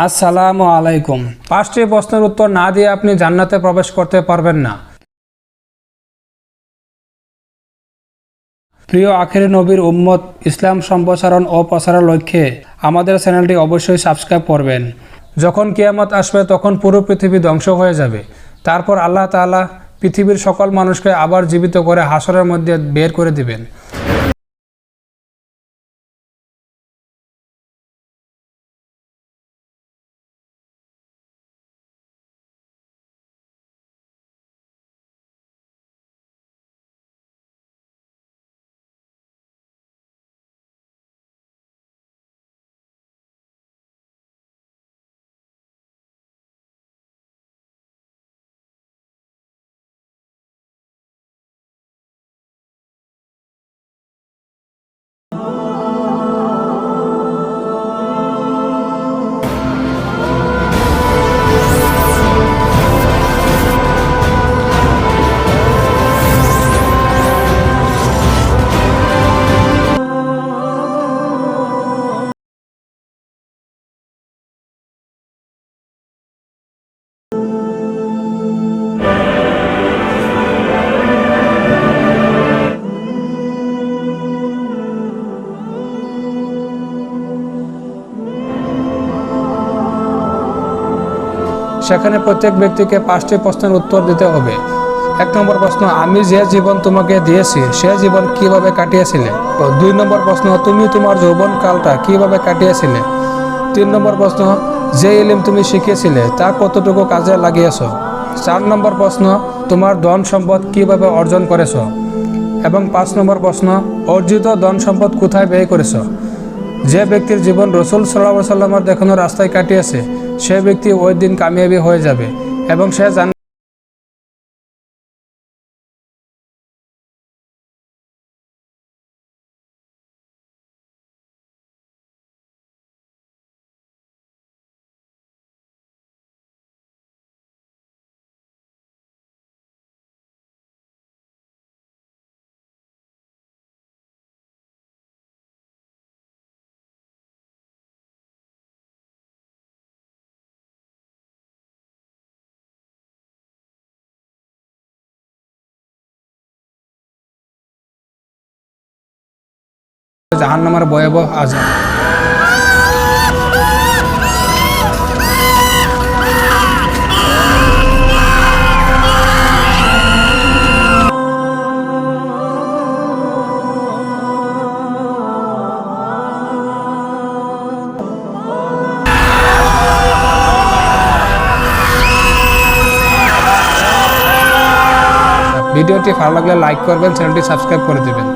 আসসালামু আলাইকুম। 5টি প্রশ্নের উত্তর না দিয়ে আপনি জান্নাতে প্রবেশ করতে পারবেন না। প্রিয় আখেরি নবীর উম্মত, ইসলাম সম্প্রসারণ ও প্রসারের লক্ষ্যে আমাদের চ্যানেলটি অবশ্যই সাবস্ক্রাইব করবেন। যখন কিয়ামত আসবে তখন পুরো পৃথিবী ধ্বংস হয়ে যাবে। তারপর আল্লাহ তাআলা পৃথিবীর সকল মানুষকে আবার জীবিত করে হাসরের মধ্যে বের করে দিবেন। সেখানে প্রত্যেক ব্যক্তিকে 5টি প্রশ্নের উত্তর দিতে হবে। 1 নম্বর প্রশ্ন, আমি যে জীবন তোমাকে দিয়েছি সে জীবন কিভাবে কাটিয়েছিলে? 2 নম্বর প্রশ্ন, তুমি তোমার যৌবনকালটা কিভাবে কাটিয়েছিলে? 3 নম্বর প্রশ্ন, যে ইলম তুমি শিখিয়েছিলে তা কতটুকু কাজে লাগিয়েছ? 4 নম্বর প্রশ্ন, তোমার ধন সম্পদ কিভাবে অর্জন করেছ? এবং 5 নম্বর প্রশ্ন, অর্জিত ধন সম্পদ কোথায় ব্যয় করেছ? যে ব্যক্তির জীবন রাসূল সাল্লাল্লাহু আলাইহি ওয়াসাল্লামের দেখানো রাস্তায় কাটিয়েছে সে ব্যক্তি ওই দিন কামিয়াবি হয়ে যাবে এবং সে জাহান্নামের ভয়াবহ আযাব। ভিডিওটি ভালো লাগলে লাইক করবেন, চ্যানেলটি সাবস্ক্রাইব করে দেবেন।